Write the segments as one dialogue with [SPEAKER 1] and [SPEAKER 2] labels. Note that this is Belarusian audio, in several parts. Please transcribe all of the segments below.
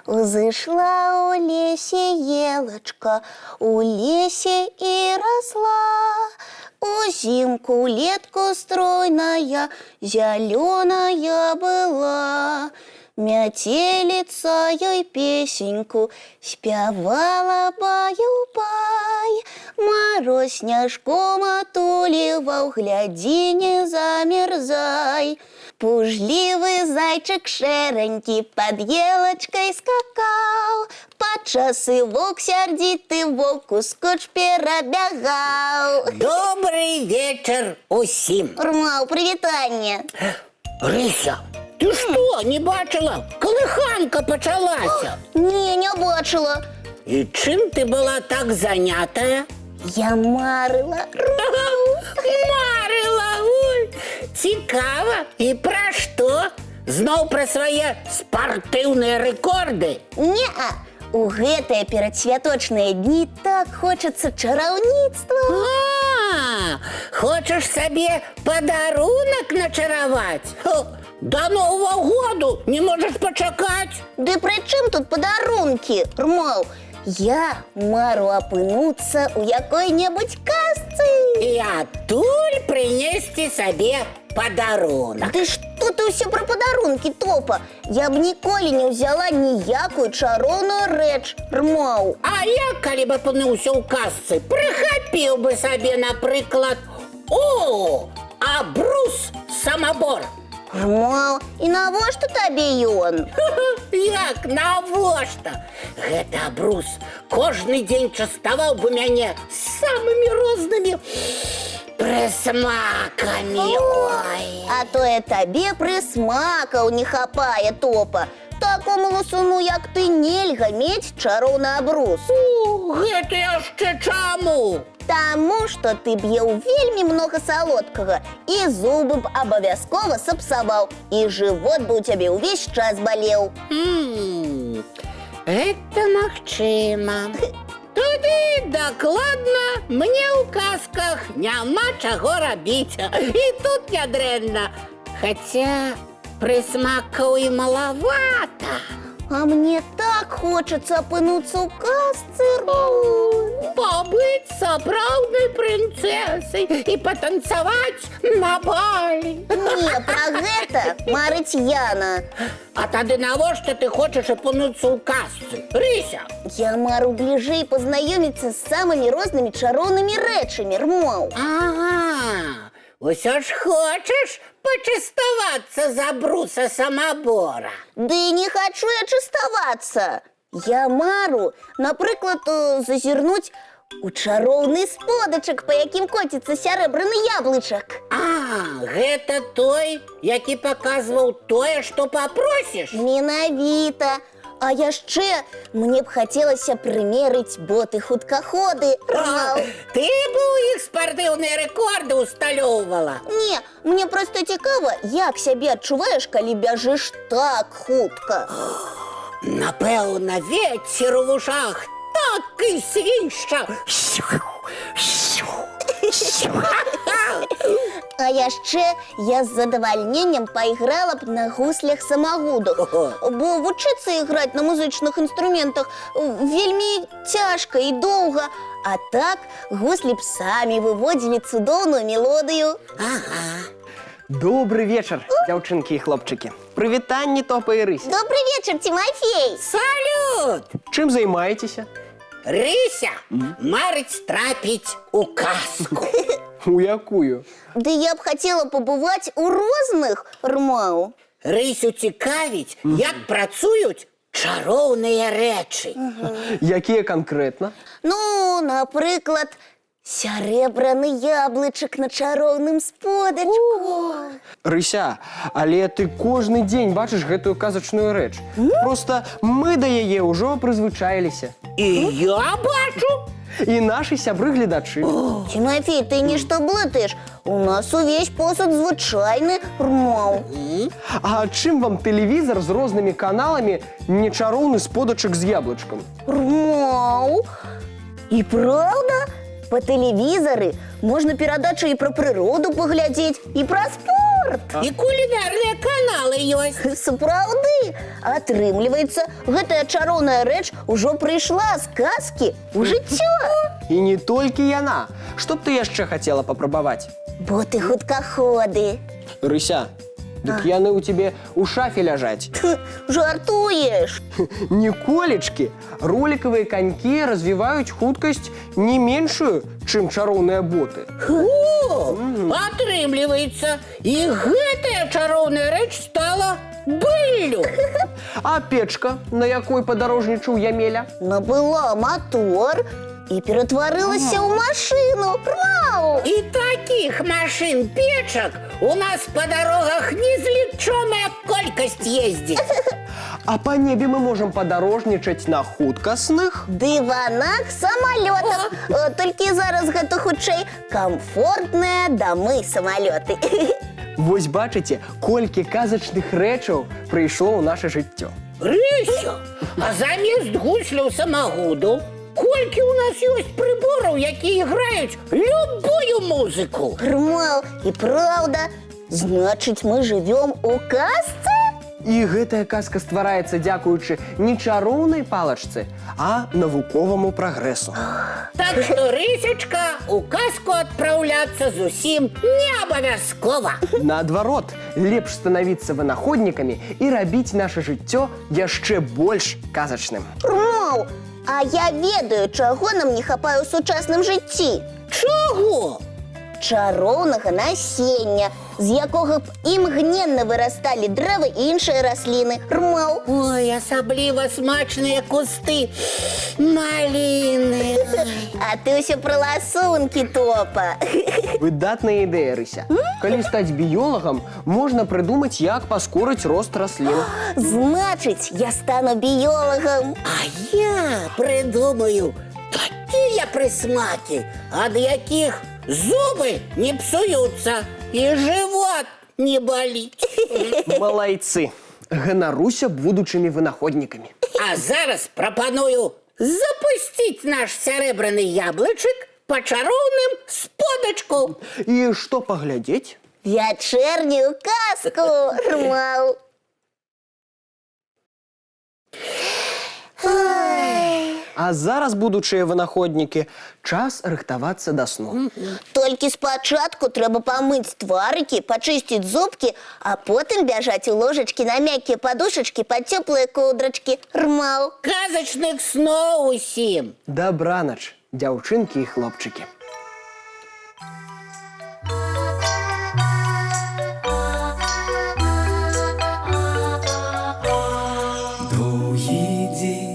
[SPEAKER 1] Взышла у лесе елочка, у лесе и росла. Узимку летку стройная, зеленая была. Метелица ей песеньку спевала баю-бай. Мороз снежком отуливал, гляди, не замерзай. Пужливый зайчик шеренький под елочкой скакал. Подчас и волк сердитый волку скотч перебегал.
[SPEAKER 2] Добрый вечер усім.
[SPEAKER 1] Рмал, привітання.
[SPEAKER 2] Рися, ти що, не бачила? Колиханка почалася.
[SPEAKER 1] Ні, не бачила.
[SPEAKER 2] І чим ти була так зайнята?
[SPEAKER 1] Я марила.
[SPEAKER 2] Марила, ой, цікаво. І про що? Знов про свої спортивні рекорди?
[SPEAKER 1] Не-а. У гэтыя перадсвяточныя дні так хочацца чараўніцтва.
[SPEAKER 2] Хочеш собі подарунок начаровать? До Нового году не можеш почекати?
[SPEAKER 1] Ды пры чым тут падарункі, Рмал? Я мару апынуцца ў якой-небудзь казцы.
[SPEAKER 2] І адтуль прынесці сабе подарунок.
[SPEAKER 1] Ты што ты ўсё пра падарункі, Топа? Я б ніколі не ўзяла ніякую чароўную рэч, Рмал.
[SPEAKER 2] А я, калі б апынуўся ў казцы, прыхапіў бы сабе, напрыклад, абрус самабор.
[SPEAKER 1] Рмал, і навошта табе ён?
[SPEAKER 2] Як навошта? Гэты абрус кожны дзень частаваў бы мяне самымі рознымі прысмакамі. Ой.
[SPEAKER 1] А тое табе прысмакаў не хапае, Топа. Такому ласуну, як ты, нельга мець чароўны абрус.
[SPEAKER 2] Гэта яшчэ чаму?
[SPEAKER 1] Таму, што ты б еў вельмі многа салодкага, і зубы б абавязкова сапсаваў, і жывот бы ў цябе ўвесь час балеў.
[SPEAKER 2] Это магчыма. Туды дакладна мне ў казках няма чаго рабіць. І тут нядрэнна. Хаця прысмакаў і малавата.
[SPEAKER 1] А мне так хочацца апынуцца ў казцы,
[SPEAKER 2] Побыць сапраўднай прынцэсай і патанцаваць на балі.
[SPEAKER 1] Не, пра гэта марыць Яна.
[SPEAKER 2] А тады навошта ты хочаш апынуцца ў казцы, Рыся?
[SPEAKER 1] Я мару бліжэй пазнаёміцца з самымі рознымі чароўнымі рэчамі, Рмал.
[SPEAKER 2] Ага, усё ж хочаш пачаставацца з абруса самабора?
[SPEAKER 1] Ды не хачу я частавацца. Я мару, напрыклад, зазірнуць у чароўны сподачак, па якім коціцца сярэбраны яблычак.
[SPEAKER 2] Гэта той, які паказваў тое, што папросіш?
[SPEAKER 1] Менавіта. А яшчэ мне б хацелася прымерыць боты-хуткаходы.
[SPEAKER 2] Ты б у іх спартыўныя рэкорды усталёўвала?
[SPEAKER 1] Не, мне проста цікава, як сябе адчуваеш, калі бяжыш так хутка.
[SPEAKER 2] Напэўна, вецер у вушах так і свішча.
[SPEAKER 1] А яшчэ я з задавальненнем пайграла б на гуслях самагудах, бо вучыцца іграць на музычных інструментах вельмі цяжка і доўга, а так гуслі б самі выводзілі цудоўную мелодыю.
[SPEAKER 3] Добрый вечер, дзяўчынкі і хлопчыкі. Прывітанні, Топа і Рыся.
[SPEAKER 1] Добрый вечер, Тимофей.
[SPEAKER 2] Салют!
[SPEAKER 3] Чым займаецеся?
[SPEAKER 2] Рыся марыць трапіць у казку.
[SPEAKER 3] У якую?
[SPEAKER 1] Ды я б хацела пабываць у розных, Рмал.
[SPEAKER 2] Рысю цікавіць, як працуюць чароўныя рэчы.
[SPEAKER 3] Якія канкрэтна?
[SPEAKER 1] Ну, напрыклад, сярэбраны яблычак на чароўным сподачку.
[SPEAKER 3] Рыся, але ты кожны дзень бачыш гэтую казачную рэч. Проста мы да яе ўжо прызвычаіліся.
[SPEAKER 2] І я бачу.
[SPEAKER 3] І наші сябры-гледачы.
[SPEAKER 1] Тимофей, ты нечто блытаешь. У нас увесь посуд звычайны, рмаў.
[SPEAKER 3] А чым вам тэлевізор з рознымі каналамі не чароўны сподачак з яблычкам?
[SPEAKER 1] Рмаў. І правда? По телевизору можно передачи и про природу поглядеть, и про спорт.
[SPEAKER 2] І кулінарныя каналы ёсць.
[SPEAKER 1] Сапраўды, атрымліваецца, гэтая чароўная рэч ужо прыйшла з казкі ў жыццё.
[SPEAKER 3] І не толькі яна. Што б ты яшчэ хацела папрабаваць?
[SPEAKER 1] Боты хуткаходы.
[SPEAKER 3] Рыся, дык яны ў тебе ў шафе ляжаць.
[SPEAKER 1] Жартуеш?
[SPEAKER 3] Не колечкі. Ролікавыя канькі развіваюць хуткасць не меншую, чым чароўныя боты.
[SPEAKER 2] О, атрымліваецца, і гэтая чароўная рэч стала быллю.
[SPEAKER 3] А печка, на якой падарожнічаў Ямеля?
[SPEAKER 1] Набыла мотор і ператварылася ў машыну. Рмаў!
[SPEAKER 2] І такіх машин, печак у нас по дорогах незлічоная колькасць ездзіць.
[SPEAKER 3] А па небе мы можам падарожнічаць на хуткасных?
[SPEAKER 1] Дыванах, самолетах. Толькі зараз гэта хутчэй камфортныя дамы-самалёты.
[SPEAKER 3] Вось бачыце, колькі казачных рэчаў прыйшло ў наша жыццё.
[SPEAKER 2] Рыся, а замест гусляў самагуду колькі у нас ёсць прыбораў, якія граюць любую музыку.
[SPEAKER 1] Рмаў, і правда, значыць, мы жывём у казцы?
[SPEAKER 3] І гэтая казка ствараецца дзякуючы не чароўнай палачцы, а навуковаму прагрэсу.
[SPEAKER 2] Так што, Рысечка, у казку адпраўляцца зусім не абавязкова.
[SPEAKER 3] Наадварот, лепш станавіцца вынаходнікамі і рабіць наша жыццё яшчэ больш казачным.
[SPEAKER 1] Рмаў, а я ведаю, чаго нам не хапае ў сучасным жыцці.
[SPEAKER 2] Чаго?
[SPEAKER 1] Чароўнага насення, з якога б імгненна вырасталі дрэвы і іншыя расліны. Рмаў.
[SPEAKER 2] Ой, асабліва смачныя кусты маліны.
[SPEAKER 1] А ты ўсё пра ласункі, Топа.
[SPEAKER 3] Выдатная ідэя, Рыся. Калі стаць біёлагам, можна прыдумаць, як паскорыць рост раслін.
[SPEAKER 1] Значыць, я стану біёлагам.
[SPEAKER 2] А я придумаю такія прысмакі, ад якіх зубы не псуюцца і жывот не баліць.
[SPEAKER 3] Малайцы, ганаруся будучымі вынаходнікамі.
[SPEAKER 2] А зараз прапаную запусціць наш сярэбраны яблычык па чароўным сподачку.
[SPEAKER 3] І што паглядзець?
[SPEAKER 1] Вячэрнюю казку, Рмаў.
[SPEAKER 3] А зараз, будучыя вынаходнікі, час рыхтавацца да сну.
[SPEAKER 1] Толькі спачатку трэба памыць тварыкі, пачысціць зубкі, а потым бяжаць у ложачкі на мяккія падушачкі пад цёплыя коўдрачкі. Рмаў.
[SPEAKER 2] Казачных сноў усім.
[SPEAKER 3] Дабранач, дзяўчынкі і хлопчыкі.
[SPEAKER 4] Доўгі дзень,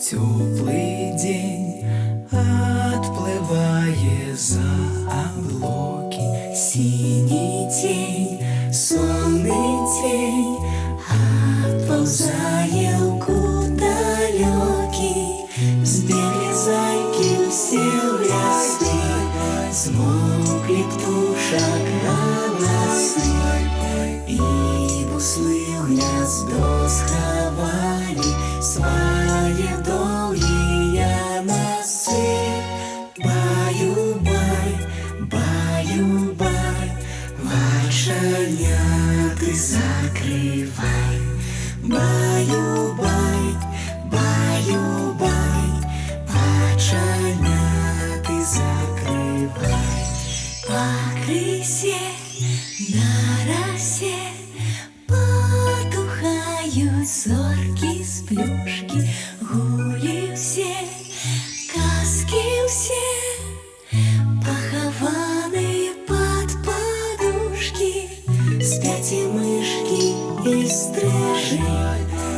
[SPEAKER 4] цёплы дзень, адплывае за аблокі. Сіні цень, сонны цень, адпаўзае ў кут далёкі. Збеглі зайкі ўсе ў лясы, змоўклі птушак галасы, і буслы ў гняздо схавалі свае доўгія носы. Баю-бай, баю-бай, вачаняты закрывай. Баю-бай, баю-бай, вачаняты закрывай. Пакрысе, на расе потухаюць зоркі з плюшкі. Гулі ўсе, казкі ўсе, пахаваныя пад падушкі. Спяць і мышкі, і стрыжы,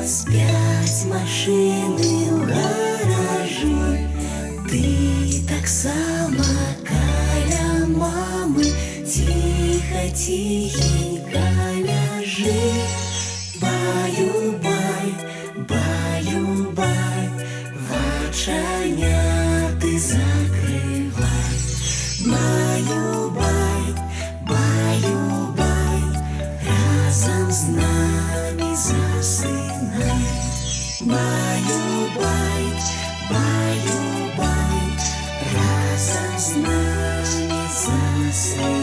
[SPEAKER 4] спяць машыны ў гаражы. Ты таксама каля мамы ціха-ціхенька ляжы. Баю-бай, баю-бай, вачаняты закрывай. Баю-бай, баю-бай, разом з нами засинай.